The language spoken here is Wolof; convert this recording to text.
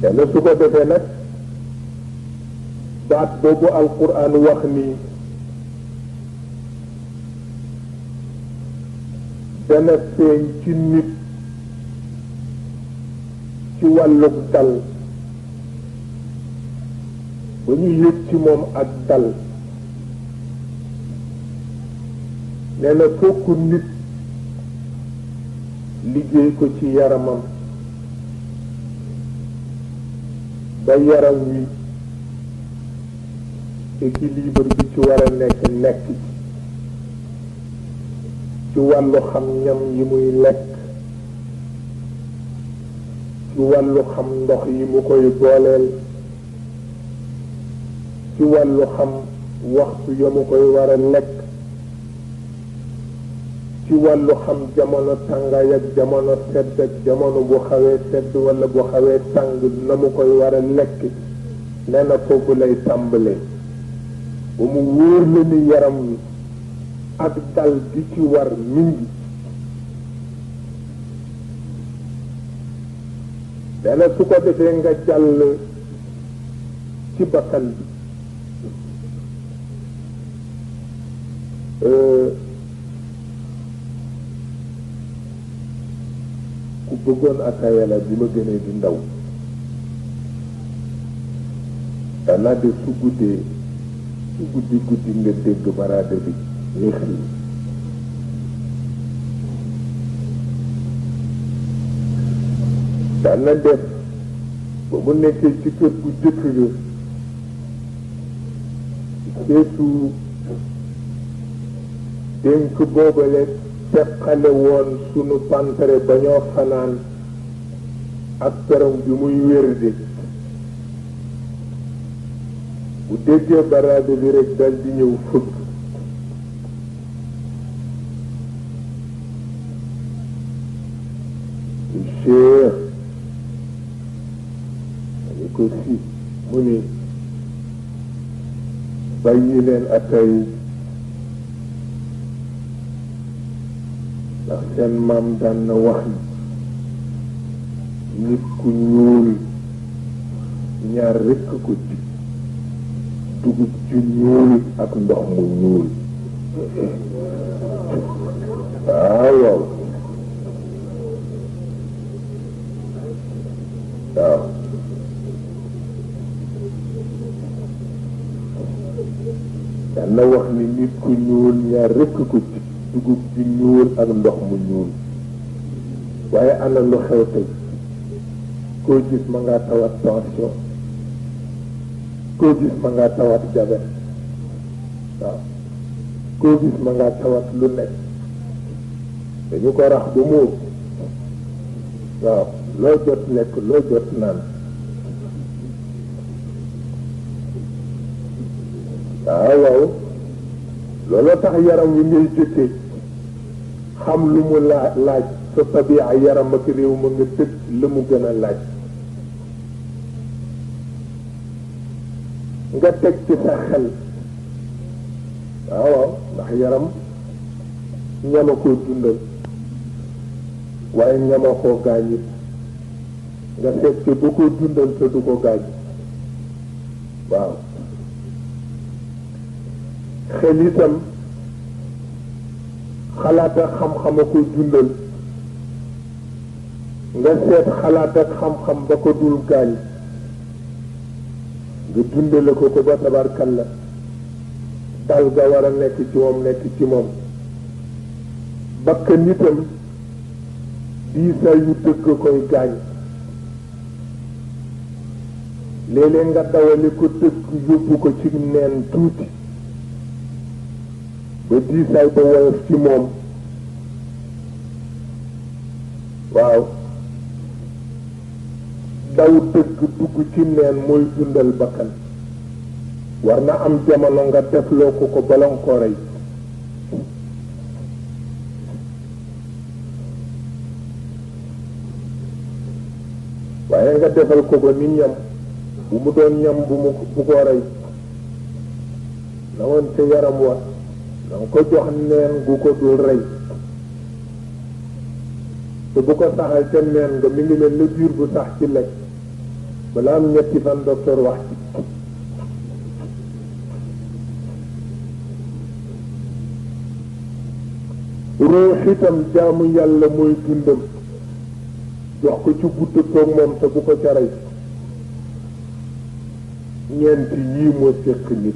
yàlla su ko defee nag baat boobu alquran wax ni dana feeñ ci nit ci wàllug dal ba ñu yëg ci moom ak dal nee na fokk nit liggéey ko ci yaramam ba yaram wi équilibre bi ci war a nekk ci wàllu xam ñam yi muy lekk ci wàllu xam ndox yi mu koy booleel ci wàllu xam waxtu ya mu koy war a lekk ci wàllu xam jamono tàngaay ak jamono sedd ak jamono bu xawee sedd wala bu xawee tàng na mu koy war a lekk nee na foofu lay tàmbalee ba mu wóor la ni yaram wi ak dal gi ci war mi ngi nee na su ko defee nga jàll ci bakkan bi ku bëggoon ataaya la bi ma gënee di ndaw danaa de su guddi nga dégg baraade bi ñuy xel dana def ba mu nekkee ci kër gu jëkk ga seetu dénk boobale teqale woon sunu pantere ba ñoo fanaan ak perom bi muy wérde bu déggee baraade bi rek dal di ñëw fëgg Cheikh ni ko si mu ni bàyyi leen atay ndax seen maam daan na wax ni nit ku ñuul ñaar rekk ko ji dugub ju ñuul ak ndox mu ñuul waaw waaw dana wax ni nit ku ñuul ñaar rekk ko ci dugub ju ñuul ak ndox mu ñuul waaye ana lu xew tey koo gis ma ngaa tawat tension koo gis ma ngaa tawat diabète waaw koo gis ma ngaa tawat lu nekk dañu ko rax ba mu waaw loo jot lekk loo jot naan waaw looloo tax yaram wi ngay jëkkee xam lu mu laaj sa tabia yaram ak réew ma nga dëkk la mu gën a laaj nga teg ci sa xel waaw ndax yaram ñama koo dundal waaye ñama koo gaañ it nga seet ci bu ko dundal te du ko gaañ waaw xel itam xalaat ak xam-xam a koy dundal nga seet xalaat ak xam-xam ba ko dul gaañ nga dundale ko ba tabarkalla dal ga war a nekk ci moom bakkan itam diisa yu dëgg koy gaañ léeg-léeg nga dawale ko dëgg yóbbu ko ci neen tuuti ba diisaay ba woyof ci moom waaw daw dëgg dugg ci neen mooy dundal bakkan war na am jamono nga defloo ko bala nga ko rey waaye nga defal ko ba ni ñam bu mu doon ñam bu ko rey na woon ca yaram wa danga ko jox neen gu ko dul rey te bu ko saxal ca neen nga mi ngi mel ni biir bu sax ci lekk balaa am ñetti fan docteur wax ruux itam jaamu yàlla mooy dundam jox ko ci gudd toog moom te bu ko ca rey ñeent yii moo séq nit